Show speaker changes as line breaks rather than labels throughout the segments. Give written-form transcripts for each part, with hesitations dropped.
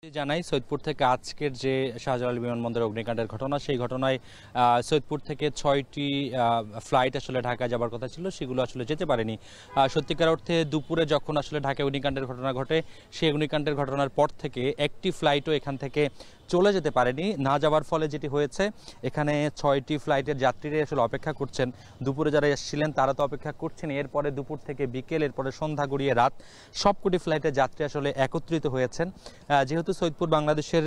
জানাই সৈয়দপুর থেকে আজকের যে শাহজালাল বিমানবন্দর অগ্নিকাণ্ডের ঘটনা, সেই ঘটনায় সৈয়দপুর থেকে 6টি ফ্লাইট আসলে ঢাকায় যাবার কথা ছিল, সেগুলো আসলে যেতে পারেনি। সত্যিকার অর্থে দুপুরে যখন আসলে ঢাকায় অগ্নিকাণ্ডের ঘটনা ঘটে, সেই অগ্নিকাণ্ডের ঘটনার পর থেকে একটি ফ্লাইটও এখান থেকে চলে যেতে পারেনি। না যাওয়ার ফলে যেটি হয়েছে, এখানে 6টি ফ্লাইটের যাত্রীরা আসলে অপেক্ষা করছেন। দুপুরে যারা এসেছিলেন তারা তো অপেক্ষা করছেন, এরপরে দুপুর থেকে বিকেল, এরপরে সন্ধ্যা গড়িয়ে রাত, সবকটি ফ্লাইটের যাত্রী আসলে একত্রিত হয়েছেন। যেহেতু সৈয়দপুর বাংলাদেশের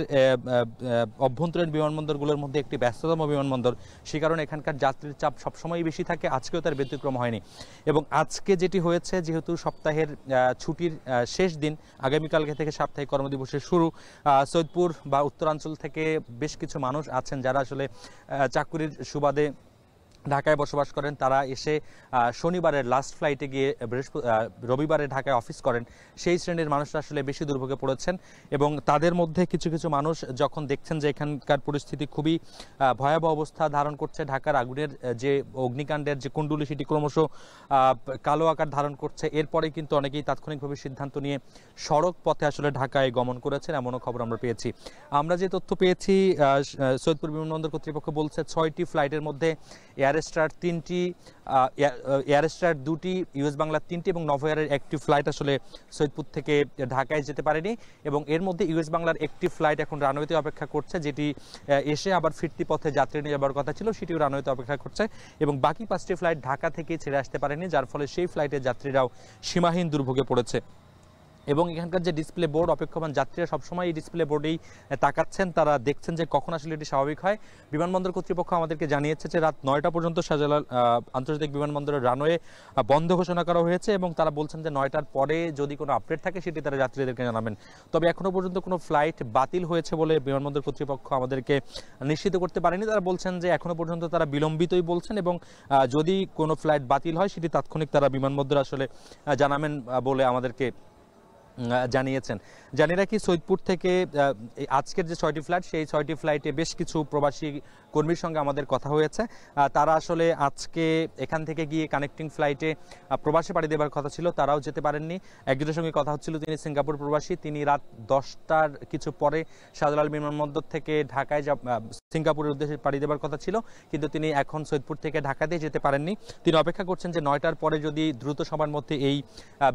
অভ্যন্তরীণ বিমানবন্দরগুলোর মধ্যে একটি ব্যস্ততম বিমানবন্দর, সে কারণে এখানকার যাত্রীর চাপ সবসময়ই বেশি থাকে। আজকেও তার ব্যতিক্রম হয়নি। এবং আজকে যেটি হয়েছে, যেহেতু সপ্তাহের ছুটির শেষ দিন, আগামীকালকে থেকে সাপ্তাহিক কর্মদিবসের শুরু, সৈয়দপুর বা উত্তরাঞ্চল থেকে বেশ কিছু মানুষ আছেন যারা আসলে চাকুরির সুবাদে ঢাকায় বসবাস করেন। তারা এসে শনিবারের লাস্ট ফ্লাইটে গিয়ে রবিবারে ঢাকায় অফিস করেন। সেই শ্রেণীর মানুষরা আসলে বেশি দুর্ভোগে পড়েছেন। এবং তাদের মধ্যে কিছু কিছু মানুষ যখন দেখছেন যে এখানকার পরিস্থিতি খুবই ভয়াবহ অবস্থা ধারণ করছে, ঢাকার আগুনের যে অগ্নিকাণ্ডের যে কুণ্ডলী সেটি ক্রমশ কালো আকার ধারণ করছে, এরপরে কিন্তু অনেকেই তাৎক্ষণিকভাবে সিদ্ধান্ত নিয়ে সড়ক পথে আসলে ঢাকায় গমন করেছেন, এমনও খবর আমরা পেয়েছি। আমরা যে তথ্য পেয়েছি, সৈয়দপুর বিমানবন্দর কর্তৃপক্ষ বলছে 6টি ফ্লাইটের মধ্যে এয়ারস্টার 3টি, এয়ারস্টার 2টি, ইউএস বাংলার 3টি এবং নভোএয়ারের একটি ফ্লাইট আসলে সৈয়দপুর থেকে ঢাকায় যেতে পারেনি। এবং এর মধ্যে ইউএস বাংলার একটি ফ্লাইট এখন রানওয়েতে অপেক্ষা করছে, যেটি এসে আবার ফিরতি পথে যাত্রী নিয়ে যাবার কথা ছিল, সেটিও রানওয়েতে অপেক্ষা করছে। এবং বাকি 5টি ফ্লাইট ঢাকা থেকে ছেড়ে আসতে পারেনি, যার ফলে সেই ফ্লাইটের যাত্রীরাও সীমাহীন দুর্ভোগে পড়েছে। এবং এখানকার যে ডিসপ্লে বোর্ড, অপেক্ষমান যাত্রীরা সবসময় এই ডিসপ্লে বোর্ডেই তাকাচ্ছেন, তারা দেখছেন যে কখন আসলে এটি স্বাভাবিক হয়। বিমানবন্দর কর্তৃপক্ষ আমাদেরকে জানিয়েছে যে রাত 9টা পর্যন্ত শাহজালাল আন্তর্জাতিক বিমানবন্দরের রানওয়ে বন্ধ ঘোষণা করা হয়েছে, এবং তারা বলছেন যে 9টার পরে যদি কোনো আপডেট থাকে সেটি তারা যাত্রীদেরকে জানাবেন। তবে এখনও পর্যন্ত কোনো ফ্লাইট বাতিল হয়েছে বলে বিমানবন্দর কর্তৃপক্ষ আমাদেরকে নিশ্চিত করতে পারেনি। তারা বলছেন যে এখনও পর্যন্ত তারা বিলম্বিতই বলছেন, এবং যদি কোনো ফ্লাইট বাতিল হয় সেটি তাৎক্ষণিক তারা বিমানবন্দর আসলে জানাবেন বলে আমাদেরকে জানিয়েছেন। জানি রাখি, সৈয়দপুর থেকে আজকের যে 6টি ফ্লাইট, সেই 6টি ফ্লাইটে বেশ কিছু প্রবাসী কর্মীর সঙ্গে আমাদের কথা হয়েছে। তারা আসলে আজকে এখান থেকে গিয়ে কানেক্টিং ফ্লাইটে প্রবাসে পাড়ি দেবার কথা ছিল, তারাও যেতে পারেননি। একজনের সঙ্গে কথা হচ্ছিল, তিনি সিঙ্গাপুর প্রবাসী, তিনি রাত 10টার কিছু পরে শাহজালাল বিমানবন্দর থেকে ঢাকায় সিঙ্গাপুরের উদ্দেশ্যে পাড়ি দেবার কথা ছিল, কিন্তু তিনি এখন সৈয়দপুর থেকে ঢাকাতে যেতে পারেননি। তিনি অপেক্ষা করছেন যে 9টার পরে যদি দ্রুত সময়ের মধ্যে এই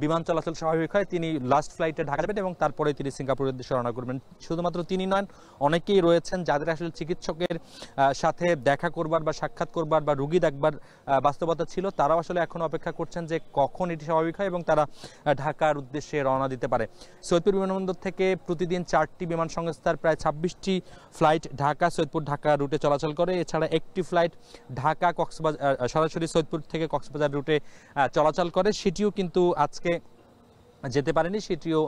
বিমান চলাচল স্বাভাবিক হয়, তিনি লাস্ট ফ্লাইটে ঢাকা যাবেন এবং তারপরে তিনি সিঙ্গাপুরের উদ্দেশ্যে রওনা করবেন। শুধুমাত্র তিনি নন, অনেকেই রয়েছেন যাদের আসলে চিকিৎসকের সাথে দেখা করবার বা সাক্ষাৎ করবার বা রুগী দেখবার বাস্তবতা ছিল, তারাও আসলে এখন অপেক্ষা করছেন যে কখন এটি স্বাভাবিক হয় এবং তারা ঢাকার উদ্দেশ্যে রওনা দিতে পারে। সৈয়দপুর বিমানবন্দর থেকে প্রতিদিন 4টি বিমান সংস্থার প্রায় 26টি ফ্লাইট ঢাকা সৈয়দপুর ঢাকা রুটে চলাচল করে। এছাড়া একটি ফ্লাইট ঢাকা কক্সবাজার সরাসরি সৈয়দপুর থেকে কক্সবাজার রুটে চলাচল করে, সেটিও কিন্তু আজকে যেতে পারেনি, সেটিও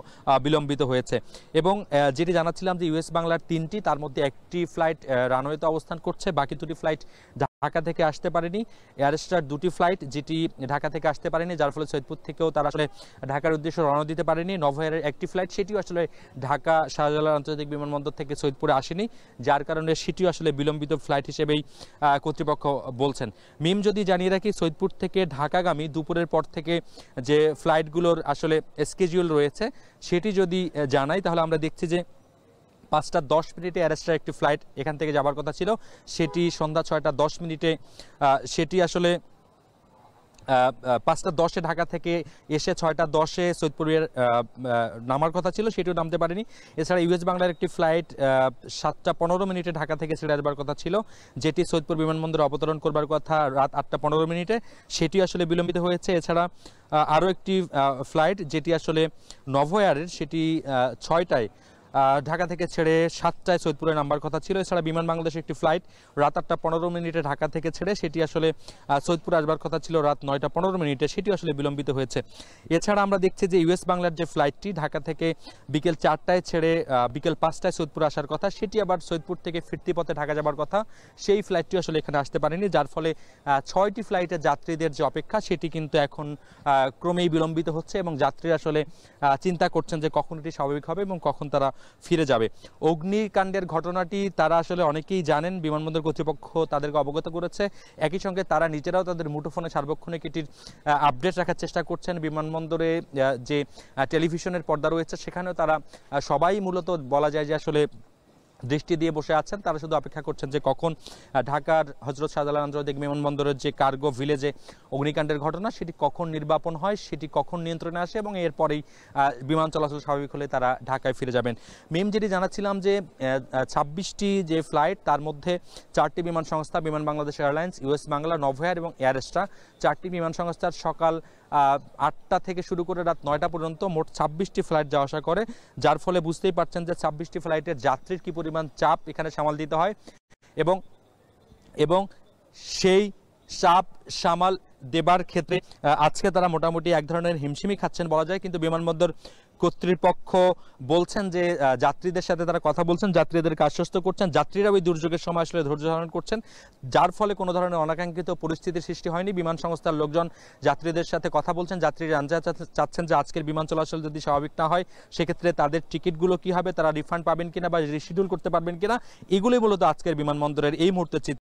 বিলম্বিত হয়েছে। এবং যেটি জানাচ্ছিলাম যে ইউএস বাংলার 3টি, তার মধ্যে একটি ফ্লাইট রানওয়েতে অবস্থান করছে, বাকি 2টি ফ্লাইট ঢাকা থেকে আসতে পারেনি। এয়ারস্টার 2টি ফ্লাইট যেটি ঢাকা থেকে আসতে পারেনি, যার ফলে সৈয়দপুর থেকেও তারা আসলে ঢাকার উদ্দেশ্যে রওনা দিতে পারেনি। নভোএয়ারের একটি ফ্লাইট, সেটিও আসলে ঢাকা শাহজালাল আন্তর্জাতিক বিমানবন্দর থেকে সৈয়দপুরে আসেনি, যার কারণে সেটিও আসলে বিলম্বিত ফ্লাইট হিসেবেই কর্তৃপক্ষ বলছেন। মিম যদি জানিয়ে রাখি, সৈয়দপুর থেকে ঢাকাগামী দুপুরের পর থেকে যে ফ্লাইটগুলোর আসলে স্কেডিউল রয়েছে সেটি যদি জানাই, তাহলে আমরা দেখছি যে 5টা 10 মিনিটে এয়ারস্টার একটি ফ্লাইট এখান থেকে যাবার কথা ছিল, সেটি সন্ধ্যা 6টা 10 মিনিটে সেটি আসলে 5টা 10-এ ঢাকা থেকে এসে 6টা 10-এ সৈয়দপুরের নামার কথা ছিল, সেটিও নামতে পারেনি। এছাড়া ইউএস বাংলার একটি ফ্লাইট 7টা 15 মিনিটে ঢাকা থেকে ছেড়ে আসবার কথা ছিল, যেটি সৈয়দপুর বিমানবন্দরে অবতরণ করবার কথা রাত 8টা 15 মিনিটে, সেটি আসলে বিলম্বিত হয়েছে। এছাড়া আরও একটি ফ্লাইট যেটি আসলে নভোএয়ারের, সেটি 6টায় ঢাকা থেকে ছেড়ে 7টায় সৈয়দপুরে নাম্বার কথা ছিল। এছাড়া বিমান বাংলাদেশের একটি ফ্লাইট রাত 8টা 15 মিনিটে ঢাকা থেকে ছেড়ে, সেটি আসলে সৈয়দপুরে আসবার কথা ছিল রাত 9টা 15 মিনিটে, সেটি আসলে বিলম্বিত হয়েছে। এছাড়া আমরা দেখছি যে ইউএস বাংলার যে ফ্লাইটটি ঢাকা থেকে বিকেল 4টায় ছেড়ে বিকেল 5টায় সৈয়দপুরে আসার কথা, সেটি আবার সৈয়দপুর থেকে ফিরতি পথে ঢাকা যাবার কথা, সেই ফ্লাইটটি আসলে এখানে আসতে পারেনি, যার ফলে 6টি ফ্লাইটের যাত্রীদের যে অপেক্ষা সেটি কিন্তু এখন ক্রমেই বিলম্বিত হচ্ছে, এবং যাত্রীরা আসলে চিন্তা করছেন যে কখন এটি স্বাভাবিক হবে এবং কখন তারা ফিরে যাবে। অগ্নিকাণ্ডের ঘটনাটি তারা আসলে অনেকেই জানেন, বিমানবন্দর কর্তৃপক্ষ তাদেরকে অবগত করেছে। একই সঙ্গে তারা নিজেরাও তাদের মুঠোফোনে সার্বক্ষণিক এটির আপডেট রাখার চেষ্টা করছেন। বিমানবন্দরে যে টেলিভিশনের পর্দা রয়েছে সেখানেও তারা সবাই মূলত বলা যায় যে আসলে দৃষ্টি দিয়ে বসে আছেন। তারা শুধু অপেক্ষা করছেন যে কখন ঢাকার হযরত শাহজালাল আন্তর্জাতিক বিমানবন্দরের যে কার্গো ভিলেজে অগ্নিকাণ্ডের ঘটনা সেটি কখন নির্বাপন হয়, সেটি কখন নিয়ন্ত্রণে আসে এবং এরপরেই বিমান চলাচল স্বাভাবিক হলে তারা ঢাকায় ফিরে যাবেন। যেটি জানাচ্ছিলাম যে 26টি যে ফ্লাইট, তার মধ্যে 4টি বিমান সংস্থা, বিমান বাংলাদেশ এয়ারলাইন্স, ইউএস বাংলা, নভোএয়ার এবং এয়ারএস্ট্রা, 4টি বিমান সংস্থার সকাল 8টা থেকে শুরু করে রাত 9টা পর্যন্ত মোট 26টি ফ্লাইট যাওয়া আসা করে, যার ফলে বুঝতেই পারছেন যে 26টি ফ্লাইটের যাত্রীর কি পরিমাণ চাপ এখানে সামাল দিতে হয় এবং সেই চাপ সামাল দেবার ক্ষেত্রে আজকে তারা মোটামুটি এক ধরনের হিমশিমি খাচ্ছেন বলা যায়। কিন্তু বিমানবন্দর কর্তৃপক্ষ বলছেন যে যাত্রীদের সাথে তারা কথা বলছেন, যাত্রীদেরকে আশ্বস্ত করছেন, যাত্রীরা ওই দুর্যোগের সময় আসলে ধৈর্য ধারণ করছেন, যার ফলে কোনো ধরনের অনাকাঙ্ক্ষিত পরিস্থিতির সৃষ্টি হয়নি। বিমান সংস্থার লোকজন যাত্রীদের সাথে কথা বলছেন, যাত্রীরা জানতে চাচ্ছেন যে আজকের বিমান চলাচল যদি স্বাভাবিক না হয় সেক্ষেত্রে তাদের টিকিটগুলো কি হবে, তারা রিফান্ড পাবেন কিনা বা রিশিডিউল করতে পারবেন কিনা, এগুলোই মূলত আজকের বিমানবন্দরের এই মুহূর্তের চিত্র।